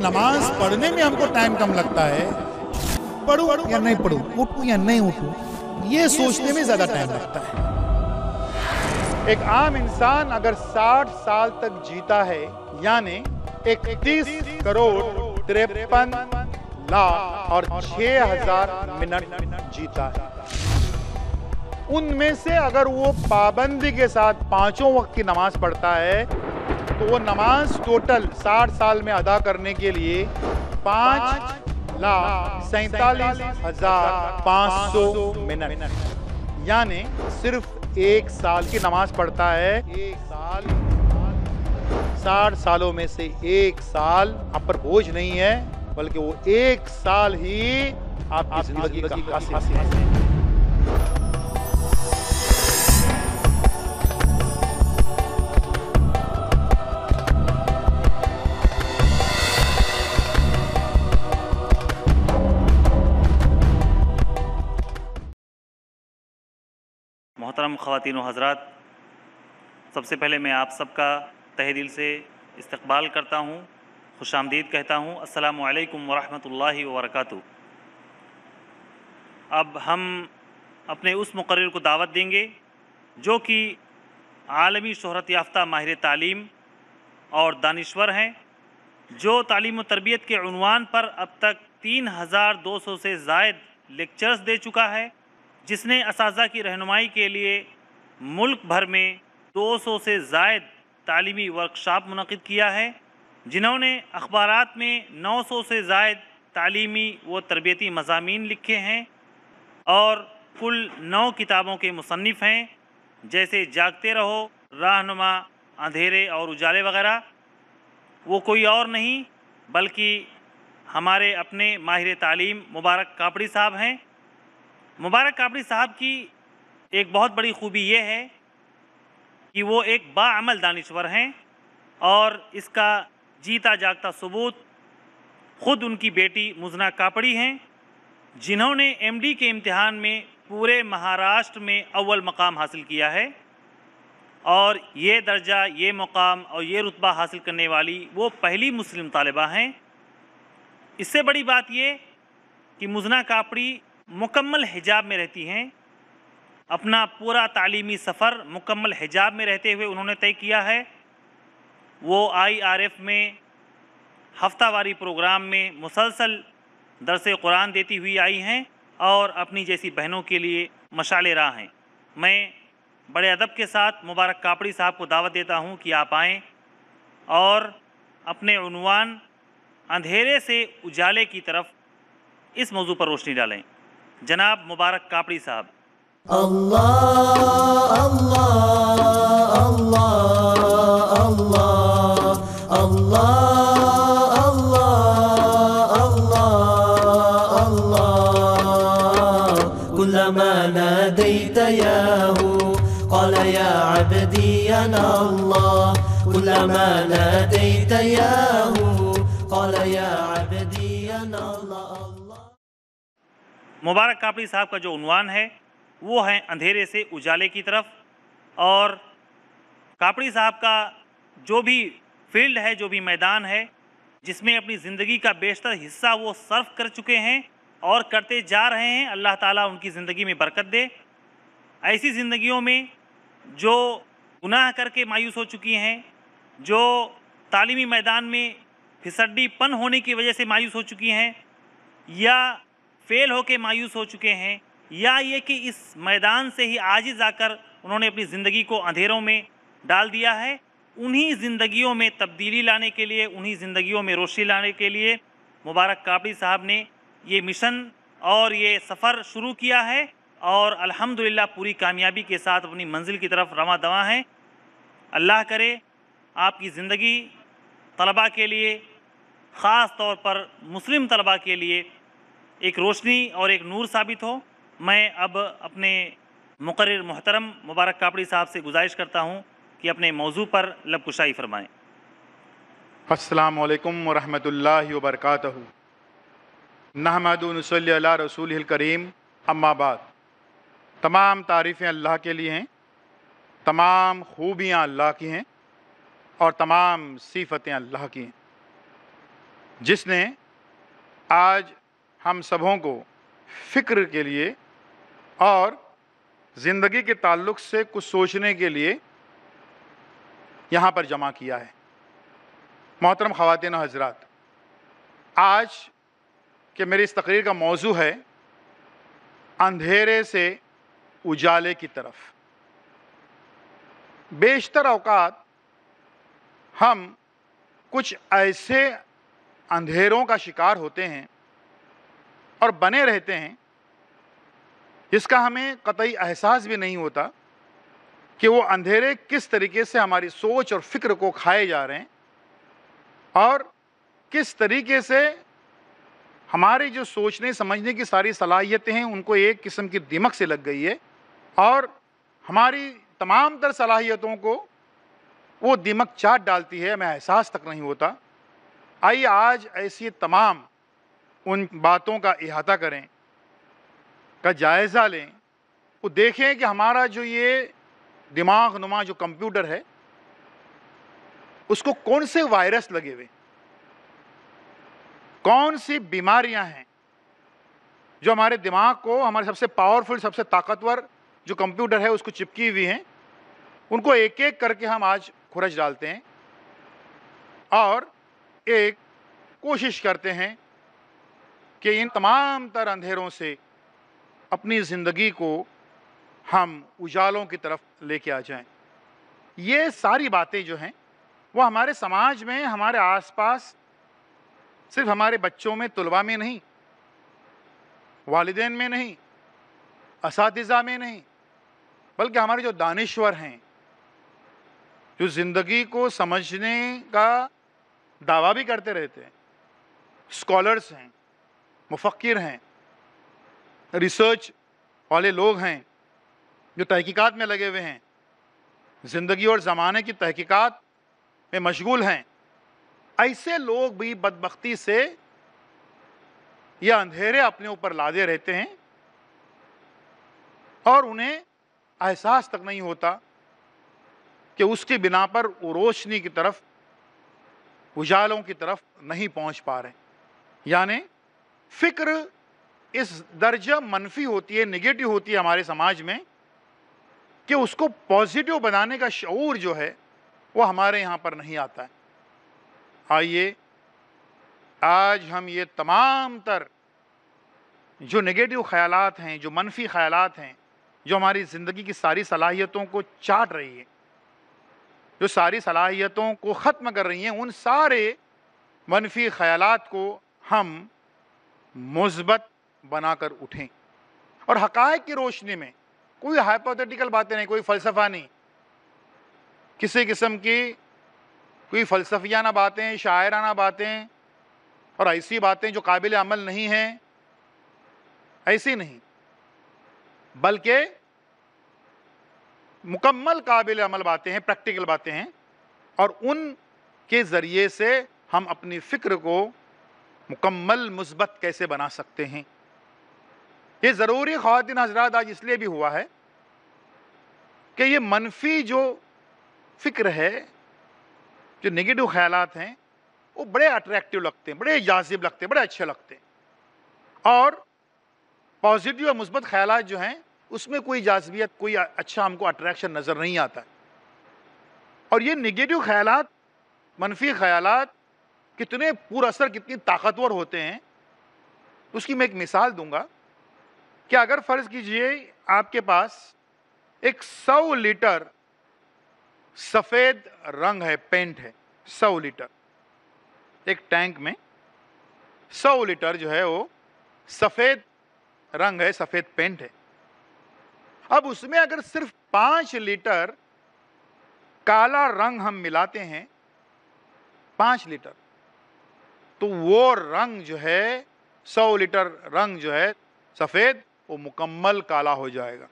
नमाज पढ़ने में हमको टाइम कम लगता है, पढ़ूं या नहीं पढ़ूं, उठूं या नहीं उठूं, ये सोचने में ज्यादा टाइम लगता है। एक आम इंसान अगर 60 साल तक जीता है, यानी 31 करोड़ 53 लाख और 6000 मिनट जीता है, उनमें से अगर वो पाबंदी के साथ 5 वक्त की नमाज पढ़ता है तो वो नमाज टोटल 60 साल में अदा करने के लिए 5,47,500 मिनट, यानी सिर्फ 1 साल की नमाज पढ़ता है। 1 साल, 60 सालों में से 1 साल आप पर बोझ नहीं है, बल्कि वो 1 साल ही आपकी जिंदगी का हासिल है। मोहतरम ख़वातीन व हज़रात, सबसे पहले मैं आप सबका तहे दिल से इस्तक़बाल करता हूँ, खुशामदीद कहता हूँ। अस्सलामु अलैकुम व रहमतुल्लाहि व बरकातुहू। अब हम अपने उस मुक़र्रिर को दावत देंगे जो कि आलमी शोहरत याफ्ता माहिर तालीम और दानिश्वर हैं, जो तालीम व तरबियत के उन्वान पर अब तक 3200 से ज़ायद लेक्चर्स दे चुका है, जिसने असातिज़ा की रहनुमाई के लिए मुल्क भर में 200 से ज़ायद तालीमी वर्कशॉप मुनक़िद किया है, जिन्होंने अखबारात में 900 से ज़ायद तालीमी व तरबियती मज़ामीन लिखे हैं और कुल 9 किताबों के मुसन्निफ़ हैं, जैसे जागते रहो, राहनुमा, अंधेरे और उजाले वग़ैरह। वो कोई और नहीं बल्कि हमारे अपने माहिर तालीम मुबारक कापड़ी साहब हैं। मुबारक कापड़ी साहब की एक बहुत बड़ी खूबी ये है कि वो एक बाअमल दानिश्वर हैं और इसका जीता जागता सबूत ख़ुद उनकी बेटी मुज़ना कापड़ी हैं, जिन्होंने एमडी के इम्तिहान में पूरे महाराष्ट्र में अव्वल मकाम हासिल किया है और ये दर्जा, ये मुकाम और ये रुतबा हासिल करने वाली वो पहली मुस्लिम तालिबा हैं। इससे बड़ी बात ये कि मुज़ना कापड़ी मुकम्मल हिजाब में रहती हैं। अपना पूरा तालीमी सफ़र मुकम्मल हिजाब में रहते हुए उन्होंने तय किया है। वो IRF में हफ्तावारी प्रोग्राम में मुसलसल दरसे कुरान देती हुई आई हैं और अपनी जैसी बहनों के लिए मशाले राह हैं। मैं बड़े अदब के साथ मुबारक कापड़ी साहब को दावत देता हूँ कि आप आएँ और अपने उन्वान अंधेरे से उजाले की तरफ इस मौजू पर रोशनी डालें। जनाब मुबारक कापड़ी साहब। अल्लाह अल्लाह अल्लाह अल्लाह अल्लाह अल्लाह अल्लाह कुल्लमा नादैत याहू क़ाल या अब्दी अना अल्लाह कुल्लमा नादैत याहू क़ाल या अब्दी अना अल्लाह। मुबारक कापड़ी साहब का जो उन्वान है वो है अंधेरे से उजाले की तरफ, और कापड़ी साहब का जो भी फील्ड है, जो भी मैदान है, जिसमें अपनी ज़िंदगी का बेशतर हिस्सा वो सर्फ कर चुके हैं और करते जा रहे हैं, अल्लाह ताला उनकी ज़िंदगी में बरकत दे। ऐसी ज़िंदगियों में जो गुनाह करके मायूस हो चुकी हैं, जो तालीमी मैदान में फिसड्डीपन होने की वजह से मायूस हो चुकी हैं, या फेल होकर मायूस हो चुके हैं, या ये कि इस मैदान से ही आजिज़ आकर उन्होंने अपनी ज़िंदगी को अंधेरों में डाल दिया है, उन्हीं ज़िंदगियों में तब्दीली लाने के लिए, उन्हीं ज़िंदगियों में रोशनी लाने के लिए मुबारक कापड़ी साहब ने ये मिशन और ये सफ़र शुरू किया है और अल्हम्दुलिल्लाह पूरी कामयाबी के साथ अपनी मंजिल की तरफ रवां दवां हैं। अल्लाह करे आपकी ज़िंदगी तलबा के लिए, ख़ास तौर पर मुस्लिम तलबा के लिए एक रोशनी और एक नूर साबित हो। मैं अब अपने मुक़र्रिर मोहतरम मुबारक कापड़ी साहब से गुजारिश करता हूँ कि अपने मौजू पर लबकुशाई फरमाएँ। अस्सलामु अलैकुम व रहमतुल्लाहि व बरकातहू। नहमदु व नसल्ली अला रसूलिहिल करीम, अम्मा बाद। तमाम तारीफ़ें अल्लाह के लिए हैं, तमाम खूबियाँ अल्लाह की हैं और तमाम सिफ़तें अल्लाह की हैं। جس نے آج ہم سبوں کو فکر کے لیے اور زندگی کے تعلق سے کچھ سوچنے کے لیے یہاں پر جمع کیا ہے۔ محترم خواتین و حضرات، آج کہ میری اس تقریر کا موضوع ہے اندھیرے سے اجالے کی طرف۔ بیشتر اوقات ہم کچھ ایسے اندھیروں کا شکار ہوتے ہیں اور بنے رہتے ہیں جس کا ہمیں قطعی احساس بھی نہیں ہوتا کہ وہ اندھیرے کس طریقے سے ہماری سوچ اور فکر کو کھائے جا رہے ہیں اور کس طریقے سے ہماری جو سوچنے سمجھنے کی ساری صلاحیتیں ہیں ان کو ایک قسم کی دمک سے لگ گئی ہے اور ہماری تمام تر صلاحیتوں کو وہ دمک چاٹ ڈالتی ہے، ہمیں احساس تک نہیں ہوتا۔ آئیے آج ایسی تمام ان باتوں کا احاطہ کریں، کا جائزہ لیں، وہ دیکھیں کہ ہمارا جو یہ دماغ نما جو کمپیوٹر ہے اس کو کون سے وائرس لگے ہوئے، کون سی بیماریاں ہیں جو ہمارے دماغ کو، ہمارے سب سے پاورفل، سب سے طاقتور جو کمپیوٹر ہے اس کو چپکی ہوئی ہیں، ان کو ایک ایک کر کے ہم آج کھرچ ڈالتے ہیں اور ایک کوشش کرتے ہیں کہ ان تمام تر اندھیروں سے اپنی زندگی کو ہم اجالوں کی طرف لے کے آ جائیں۔ یہ ساری باتیں جو ہیں وہ ہمارے سماج میں، ہمارے آس پاس، صرف ہمارے بچوں میں، طلباء میں نہیں، والدین میں نہیں، اساتذہ میں نہیں، بلکہ ہمارے جو دانشور ہیں، جو زندگی کو سمجھنے کا دعویٰ بھی کرتے رہتے ہیں، اسکالرز ہیں، مفکر ہیں، ریسرچ والے لوگ ہیں جو تحقیقات میں لگے ہوئے ہیں، زندگی اور زمانے کی تحقیقات میں مشغول ہیں، ایسے لوگ بھی بدبختی سے یہ اندھیرے اپنے اوپر لادے رہتے ہیں اور انہیں احساس تک نہیں ہوتا کہ اس کی بنا پر وہ روشنی کی طرف، اجالوں کی طرف نہیں پہنچ پا رہے۔ یعنی فکر اس درجہ منفی ہوتی ہے، نگیٹو ہوتی ہے ہمارے سماج میں کہ اس کو پازیٹیو بنانے کا شعور جو ہے وہ ہمارے یہاں پر نہیں آتا ہے۔ آئیے آج ہم یہ تمام تر جو نگیٹو خیالات ہیں، جو منفی خیالات ہیں، جو ہماری زندگی کی ساری صلاحیتوں کو چاٹ رہی ہے، جو ساری صلاحیتوں کو ختم کر رہی ہیں، ان سارے منفی خیالات کو ہم مثبت بنا کر اٹھیں اور حقائق کی روشنی میں، کوئی ہائپوتھیٹیکل باتیں نہیں، کوئی فلسفہ نہیں، کسی قسم کی کوئی فلسفیانہ باتیں، شاعرانہ باتیں اور ایسی باتیں جو قابل عمل نہیں ہیں، ایسی نہیں، بلکہ مکمل قابل عمل باتیں ہیں، پریکٹیکل باتیں ہیں، اور ان کے ذریعے سے ہم اپنی فکر کو مکمل مثبت کیسے بنا سکتے ہیں۔ یہ ضروری خواتین حضرات آج اس لیے بھی ہوا ہے کہ یہ منفی جو فکر ہے، جو نگیٹو خیالات ہیں، وہ بڑے اٹریکٹیو لگتے ہیں، بڑے جاذب لگتے ہیں، بڑے اچھے لگتے ہیں، اور پازیٹیو اور مثبت خیالات جو ہیں اس میں کوئی جاذبیت، کوئی اچھا ہم کو اٹریکشن نظر نہیں آتا ہے۔ اور یہ نگیٹو خیالات، منفی خیالات کتنے پر اثر، کتنی طاقتور ہوتے ہیں، اس کی میں ایک مثال دوں گا کہ اگر فرض کیجئے آپ کے پاس ایک 100 لیٹر سفید رنگ ہے، پینٹ ہے، 100 لیٹر ایک ٹینک میں 100 لیٹر جو ہے وہ سفید رنگ ہے، سفید پینٹ ہے۔ اب اس میں اگر صرف 5 لیٹر کالا رنگ ہم ملاتے ہیں، 5 لیٹر، تو وہ رنگ جو ہے، 100 لیٹر رنگ جو ہے سفید، وہ مکمل کالا ہو جائے گا۔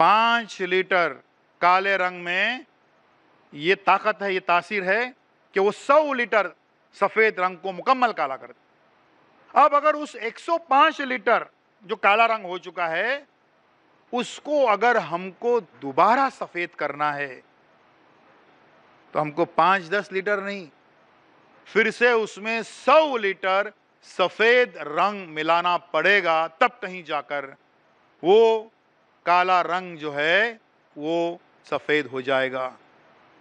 5 لیٹر کالے رنگ میں یہ طاقت ہے، یہ تاثیر ہے کہ وہ 100 لیٹر سفید رنگ کو مکمل کالا کر دے۔ اب اگر اس 105 لیٹر جو کالا رنگ ہو چکا ہے، اس کو اگر ہم کو دوبارہ سفید کرنا ہے تو ہم کو 5-10 لیٹر نہیں، फिर से उसमें 100 लीटर सफेद रंग मिलाना पड़ेगा, तब कहीं जाकर वो काला रंग जो है वो सफेद हो जाएगा।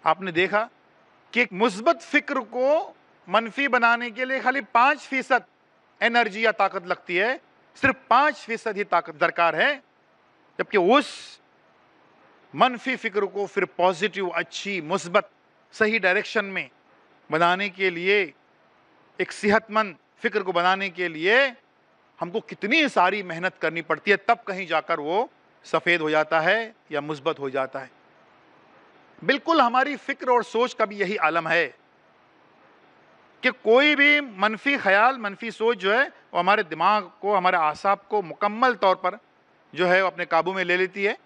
आपने देखा कि एक मुस्बत फिक्र को मनफी बनाने के लिए खाली 5% एनर्जी या ताकत लगती है, सिर्फ 5% ही ताकत दरकार है, जबकि उस मनफी फिक्र को फिर पॉजिटिव, अच्छी, मुस्बत, सही डायरेक्शन में बनाने के लिए, एक सेहतमंद फिक्र को बनाने के लिए हमको कितनी सारी मेहनत करनी पड़ती है, तब कहीं जाकर वो सफेद हो जाता है या मुस्बत हो जाता है। बिल्कुल हमारी फिक्र और सोच का भी यही आलम है कि कोई भी मनफी ख्याल, मनफी सोच जो है वो हमारे दिमाग को, हमारे आसाब को मुकम्मल तौर पर जो है अपने काबू में ले लेती है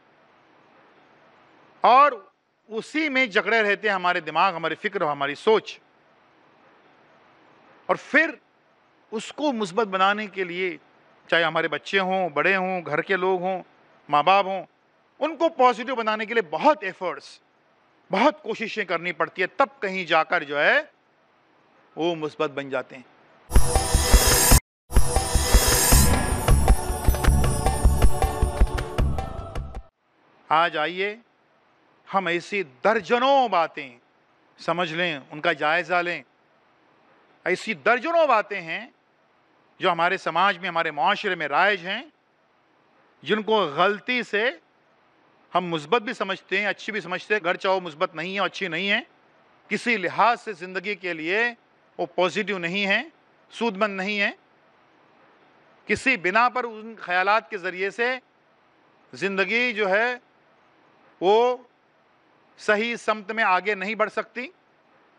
और उसी में जकड़े रहते हैं हमारे दिमाग, हमारी फिक्र, हमारी सोच। और फिर उसको मुस्बत बनाने के लिए, चाहे हमारे बच्चे हों, बड़े हों, घर के लोग हों, माँ बाप हों, उनको पॉजिटिव बनाने के लिए बहुत एफर्ट्स, बहुत कोशिशें करनी पड़ती है, तब कहीं जाकर जो है वो मुस्बत बन जाते हैं। आज आइए हम ऐसी दर्जनों बातें समझ लें, उनका जायजा लें। ऐसी दर्जनों बातें हैं जो हमारे समाज में, हमारे माशरे में राइज हैं, जिनको गलती से हम मुस्बत भी समझते हैं, अच्छी भी समझते हैं। घर चाहो मुस्बत नहीं है, अच्छी नहीं है, किसी लिहाज से ज़िंदगी के लिए वो पॉजिटिव नहीं है, सूदमंद नहीं है। किसी बिना पर उन ख्यालात के ज़रिए से ज़िंदगी जो है वो सही समत में आगे नहीं बढ़ सकती।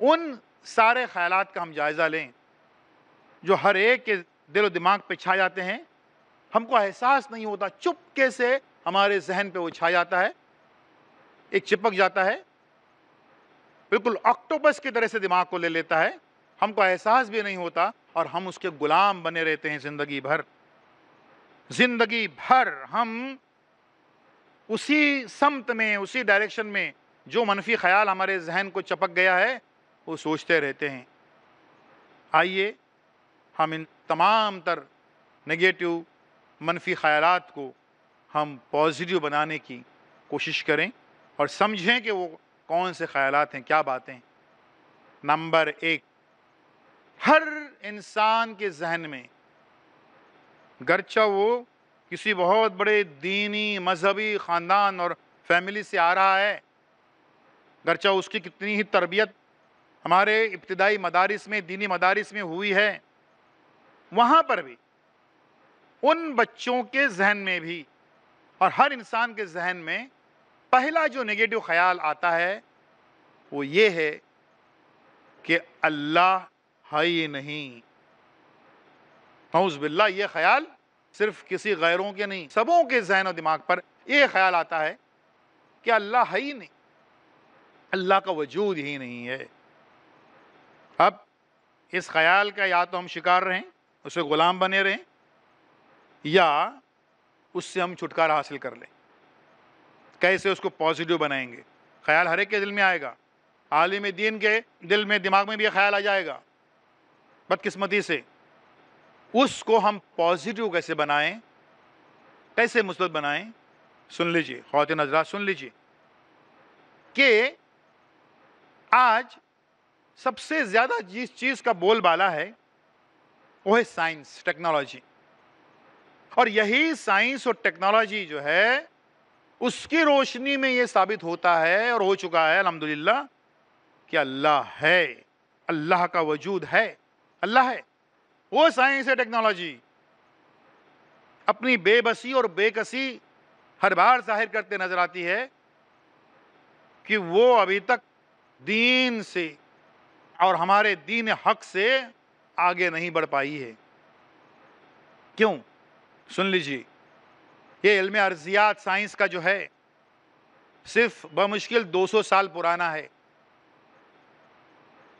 उन सारे ख्यालात का हम जायज़ा लें जो हर एक के दिल और दिमाग पे छा जाते हैं, हमको एहसास नहीं होता, चुपके से हमारे जहन पे वो छा जाता है, एक चिपक जाता है, बिल्कुल ऑक्टोपस की तरह से दिमाग को ले लेता है, हमको एहसास भी नहीं होता और हम उसके गुलाम बने रहते हैं ज़िंदगी भर। ज़िंदगी भर हम उसी समत में, उसी डायरेक्शन में जो मनफी ख्याल हमारे जहन को चपक गया है वो सोचते रहते हैं। आइए हम इन तमाम तर नेगेटिव, मनफी ख्यालात को हम पॉजिटिव बनाने की कोशिश करें और समझें कि वो कौन से ख्यालात हैं, क्या बातें हैं। नंबर 1, हर इंसान के जहन में, गरचा वो किसी बहुत बड़े दीनी, मजहबी ख़ानदान और फैमिली से आ रहा है, गरचा उसकी कितनी ही तरबियत हमारे इब्तिदाई मदारिस में, दीनी मदारिस में हुई है, वहाँ पर भी उन बच्चों के जहन में भी और हर इंसान के जहन में पहला जो नेगेटिव ख्याल आता है वो ये है कि अल्लाह है ही नहीं। नऊज़ बिल्लाह, ये ख्याल सिर्फ किसी गैरों के नहीं, सबों के जहन और दिमाग पर ये ख्याल आता है कि अल्लाह है ही नहीं, अल्लाह का वजूद ही नहीं है। अब इस ख्याल का या तो हम शिकार रहें, उसे गुलाम बने रहें, या उससे हम छुटकारा हासिल कर लें। कैसे उसको पॉजिटिव बनाएंगे? ख्याल हर एक के दिल में आएगा, आलिम दीन के दिल में, दिमाग में भी ख्याल आ जाएगा। बदकिस्मती से उसको हम पॉजिटिव कैसे बनाएं, कैसे मुस्बत बनाएं? सुन लीजिए ख्वातीन हज़रात, सुन लीजिए कि आज सबसे ज़्यादा जिस चीज़ का बोलबाला है वो है साइंस, टेक्नोलॉजी। और यही साइंस और टेक्नोलॉजी जो है उसकी रोशनी में ये साबित होता है और हो चुका है अल्हम्दुलिल्लाह कि अल्लाह है, अल्लाह का वजूद है, अल्लाह है। वो साइंस है, टेक्नोलॉजी अपनी बेबसी और बेकसी हर बार जाहिर करते नजर आती है कि वो अभी तक दीन से और हमारे दीन हक से आगे नहीं बढ़ पाई है। क्यों? सुन लीजिए, ये इल्म अर्जियात साइंस का जो है सिर्फ बमुश्किल 200 साल पुराना है।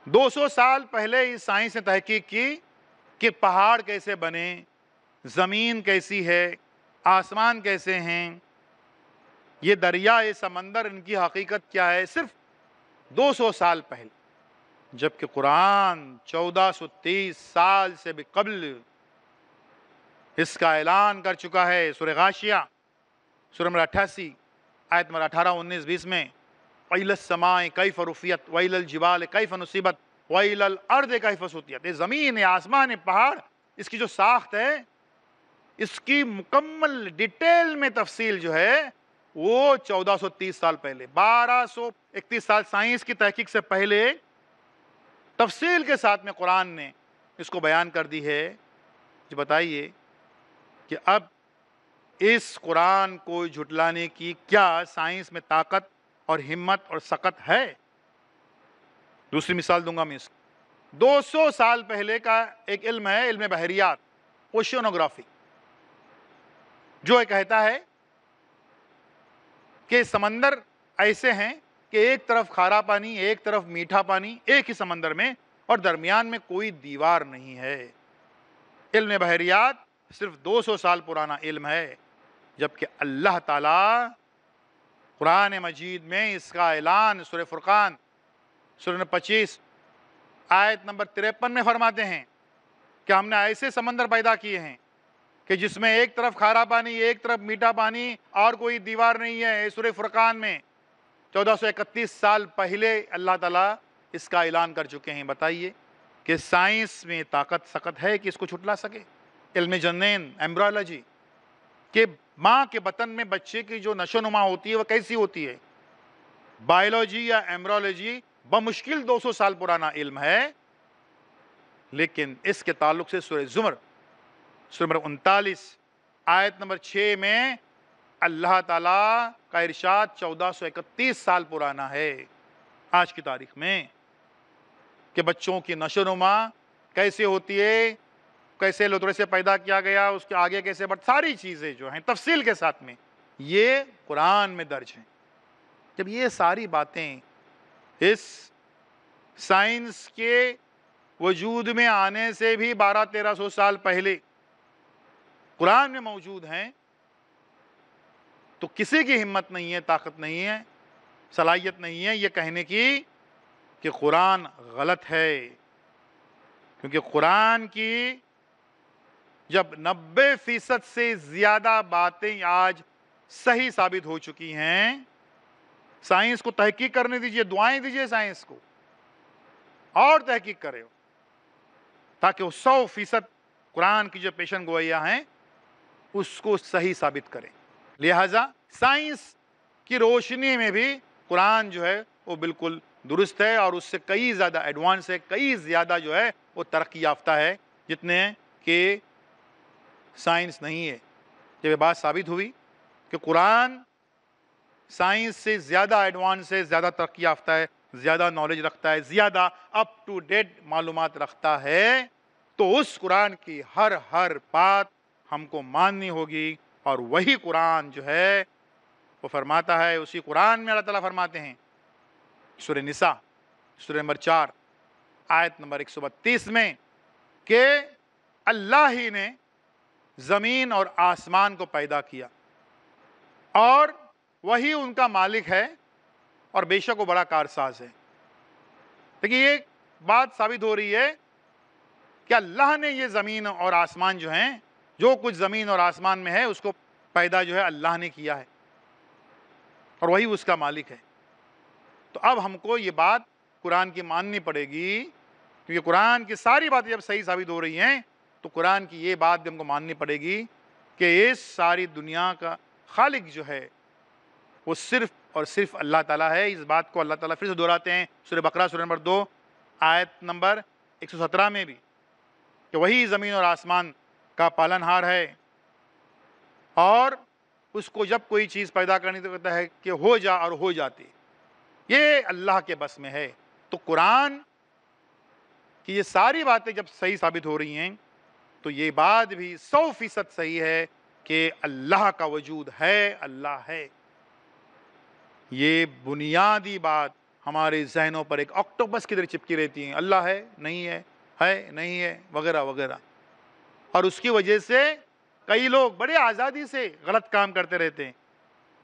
200 साल पहले इस साइंस ने तहकीक की कि पहाड़ कैसे बने, ज़मीन कैसी है, आसमान कैसे हैं, ये दरिया, ये समंदर, इनकी हकीकत क्या है। सिर्फ 200 साल पहले जबकि कुरान 1430 साल से भी कबल इसका ऐलान कर चुका है। सूरह गाशिया सूरह नंबर 88 आयत नंबर 18, 19, 20 में वैलस समाए कैफ रुफियत वैलल जिबाल कैफ नुसिबत वैलल अर्द कैफ सुतियत। ये ज़मीन, आसमान, पहाड़, इसकी जो साख्त है, इसकी मुकम्मल डिटेल में तफसील जो है वो 1430 साल पहले, 1231 साल साइंस की तहकीक से पहले तफसील के साथ में कुरान ने इसको बयान कर दी है। जो बताइए कि अब इस कुरान को झुटलाने की क्या साइंस में ताकत और हिम्मत और सकत है? दूसरी मिसाल दूंगा मैं इसको। 200 साल पहले का एक इल्म है, इल्म बहरियात, ओशियोनोग्राफी, जो ये कहता है कि समंदर ऐसे हैं कि एक तरफ खारा पानी, एक तरफ मीठा पानी, एक ही समंदर में, और दरमियान में कोई दीवार नहीं है। इल्म बहरियात सिर्फ 200 साल पुराना इल्म है, जबकि अल्लाह ताला कुरान मजीद में इसका ऐलान सूरह फुरकान सूरह 25 आयत नंबर 53 में फरमाते हैं कि हमने ऐसे समंदर पैदा किए हैं कि जिसमें एक तरफ खारा पानी, एक तरफ मीठा पानी, और कोई दीवार नहीं है। सूरह फुरकान में 1431 साल पहले अल्लाह ताला इसका ऐलान कर चुके हैं। बताइए कि साइंस में ताकत सकत है कि इसको छुटला सके। इल्म जन्नेन, एम्ब्रियोलॉजी, कि माँ के बतन में बच्चे की जो नशोनुमा होती है वह कैसी होती है, बायोलॉजी या एम्ब्रियोलॉजी बमुश्किल 200 साल पुराना इल्म है। लेकिन इसके ताल्लुक से सूरह ज़ुमर सूरह नंबर 39 आयत नंबर 6 में अल्लाह ताला का इरशाद 1431 साल पुराना है आज की तारीख में, कि बच्चों की नशोनुमा कैसे होती है, कैसे लोतरे से पैदा किया गया, उसके आगे कैसे बढ़, सारी चीज़ें जो हैं तफसील के साथ में ये कुरान में दर्ज हैं। जब ये सारी बातें इस साइंस के वजूद में आने से भी 1200-1300 साल पहले कुरान में मौजूद हैं, तो किसी की हिम्मत नहीं है, ताकत नहीं है, सलाहियत नहीं है ये कहने की कि कुरान गलत है। क्योंकि कुरान की जब 90% से ज़्यादा बातें आज सही साबित हो चुकी हैं, साइंस को तहकीक करने दीजिए, दुआएं दीजिए साइंस को और तहकीक करे, ताकि वो 100% कुरान की जो पेशन गोइयाँ हैं उसको सही साबित करें। लिहाजा साइंस की रोशनी में भी कुरान जो है वो बिल्कुल दुरुस्त है और उससे कई ज़्यादा एडवांस है, कई ज़्यादा जो है वो तरक्की याफ्ता है, जितने कि साइंस नहीं है। जब ये बात साबित हुई कि कुरान साइंस से ज़्यादा एडवांस है, ज़्यादा तरक्की याफ्ता है, ज़्यादा नॉलेज रखता है, ज़्यादा अप टू डेट मालूमात रखता है, तो उस कुरान की हर बात हमको माननी होगी। और वही कुरान जो है वो फरमाता है, उसी कुरान में अल्लाह ताला फरमाते हैं सूरह निसा सूरह नंबर 4 आयत नंबर 132 में कि अल्लाह ही ने ज़मीन और आसमान को पैदा किया और वही उनका मालिक है और बेशक वो बड़ा कारसाज है। देखिए ये बात साबित हो रही है कि अल्लाह ने ये ज़मीन और आसमान जो हैं, जो कुछ ज़मीन और आसमान में है उसको पैदा जो है अल्लाह ने किया है और वही उसका मालिक है। तो अब हमको ये बात कुरान की माननी पड़ेगी, क्योंकि कुरान की सारी बातें जब सही साबित हो रही हैं तो कुरान की ये बात भी हमको माननी पड़ेगी कि इस सारी दुनिया का खालिक जो है वो सिर्फ और सिर्फ अल्लाह ताला है। इस बात को अल्लाह ताला फिर से दोहराते हैं सूरह बकरा सूरह नंबर 2 आयत नंबर 117 में भी, कि वही ज़मीन और आसमान का पालनहार है और उसको जब कोई चीज़ पैदा करनी तो कहता है कि हो जा और हो जाती, ये अल्लाह के बस में है। तो कुरान की ये सारी बातें जब सही साबित हो रही हैं तो ये बात भी 100% सही है कि अल्लाह का वजूद है, अल्लाह है। ये बुनियादी बात हमारे जहनों पर एक ऑक्टोपस की तरह चिपकी रहती है, अल्लाह है नहीं है वगैरह वगैरह, और उसकी वजह से कई लोग बड़े आज़ादी से गलत काम करते रहते हैं।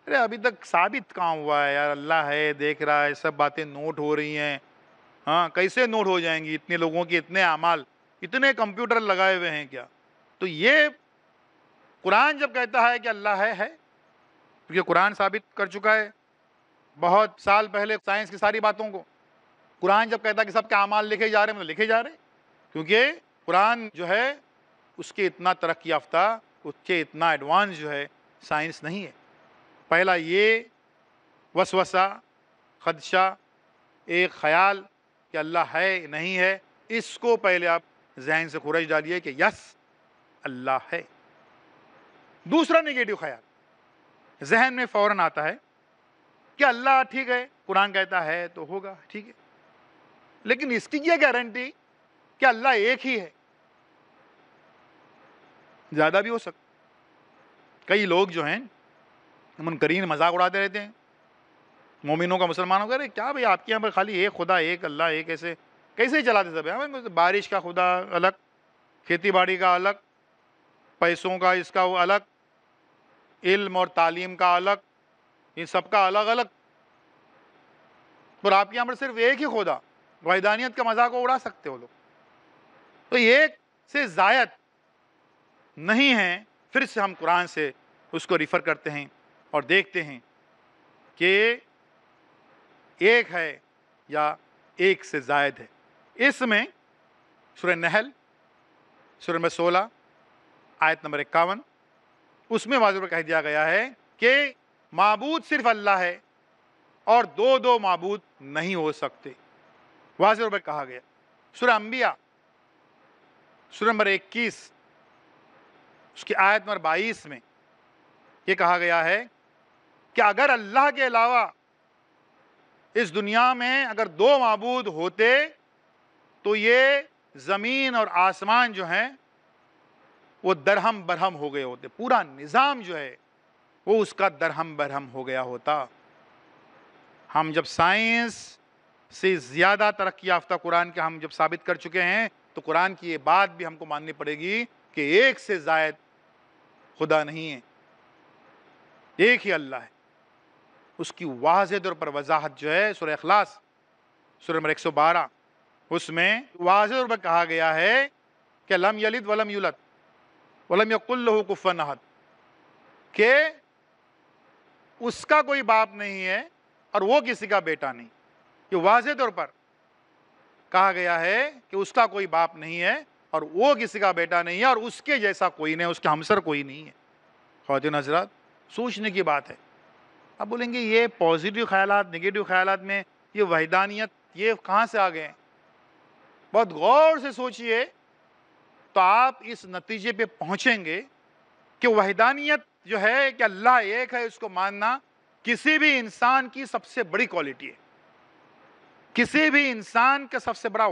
अरे अभी तक साबित कहाँ हुआ है यार, अल्लाह है, देख रहा है, सब बातें नोट हो रही हैं, ہاں کیسے نوٹ ہو جائیں گی اتنے لوگوں کے اتنے اعمال، اتنے کمپیوٹر لگائے ہوئے ہیں کیا؟ تو یہ قرآن جب کہتا ہے کہ اللہ ہے کیونکہ قرآن ثابت کر چکا ہے بہت سال پہلے سائنس کی ساری باتوں کو. قرآن جب کہتا ہے کہ سب کے اعمال لکھے جا رہے ہیں، لکھے جا رہے ہیں، کیونکہ قرآن جو ہے اس کے اتنا ترقی یافتہ، اس کے اتنا ایڈوانس جو ہے سائنس نہیں ہے. پہلا یہ وسوسہ، خدشہ، ایک خیال کہ اللہ ہے نہیں ہے، اس کو پہلے آپ ذہن سے خورج ڈالیے کہ یس اللہ ہے. دوسرا نگیٹو خیال ذہن میں فوراً آتا ہے کہ اللہ ٹھیک ہے، قرآن کہتا ہے تو ہوگا، ٹھیک ہے، لیکن اس کی کیا گارنٹی کہ اللہ ایک ہی ہے؟ زیادہ بھی ہو سکتا. کئی لوگ جو ہیں منکرین مذاق اڑاتے رہتے ہیں مومنوں کا، مسلمانوں کا، کیا بھئی آپ کے یہاں پر خالی ایک خدا، ایک اللہ، ایک کیسے چلاتے سب ہیں؟ بارش کا خدا الگ، کھیتی باڑی کا الگ، پیسوں کا اس کا وہ الگ، علم اور تعلیم کا الگ، ان سب کا الگ الگ، اور آپ کے یہاں پر صرف ایک ہی خدا. وحدانیت کا مذاق اڑا سکتے ہو لوگ. تو ایک سے زائد نہیں ہے. پھر سے ہم قرآن سے اس کو ریفر کرتے ہیں اور دیکھتے ہیں کہ ایک ہے یا ایک سے زائد ہے. اس میں سورہ نحل سورہ نمبر 16 آیت نمبر 51 اس میں واضح طور پر کہہ دیا گیا ہے کہ معبود صرف اللہ ہے اور دو معبود نہیں ہو سکتے. واضح طور پر کہا گیا. سورہ انبیاء سورہ نمبر 21 اس کی آیت نمبر 22 میں یہ کہا گیا ہے کہ اگر اللہ کے علاوہ اس دنیا میں اگر دو معبود ہوتے تو یہ زمین اور آسمان جو ہیں وہ درہم برہم ہو گئے ہوتے. پورا نظام جو ہے وہ اس کا درہم برہم ہو گیا ہوتا. ہم جب سائنس سے زیادہ ترقی یافتہ قرآن کے ہم جب ثابت کر چکے ہیں تو قرآن کی یہ بات بھی ہم کو ماننی پڑے گی کہ ایک سے زائد خدا نہیں ہے، ایک ہی اللہ ہے. اس کی واضح طور پر وضاحت جو ہے سورہ اخلاص سورہ نمبر 112 اس میں واضح طور پر کہا گیا ہے کہ لم یلد ولم یولد ولم یکن لہ کفوا احد، کہ اس کا کوئی باپ نہیں ہے اور وہ کسی کا بیٹا نہیں. یہ واضح طور پر کہا گیا ہے کہ اس کا کوئی باپ نہیں ہے اور وہ کسی کا بیٹا نہیں ہے اور اس کے جیسا کوئی نہیں، اس کے ہمسر کوئی نہیں ہے. خواتین حضرات سوچنے کی بات ہے. اب بولیں گے یہ پازیٹیو خیالات نگیٹو خیالات میں یہ وحدانیت یہ کہاں سے آ گئے ہیں؟ بہت غور سے سوچئے تو آپ اس نتیجے پہ پہنچیں گے کہ وحدانیت جو ہے کہ اللہ ایک ہے اس کو ماننا کسی بھی انسان کی سب سے بڑی کوالٹی ہے. کسی بھی انسان کا سب سے بڑا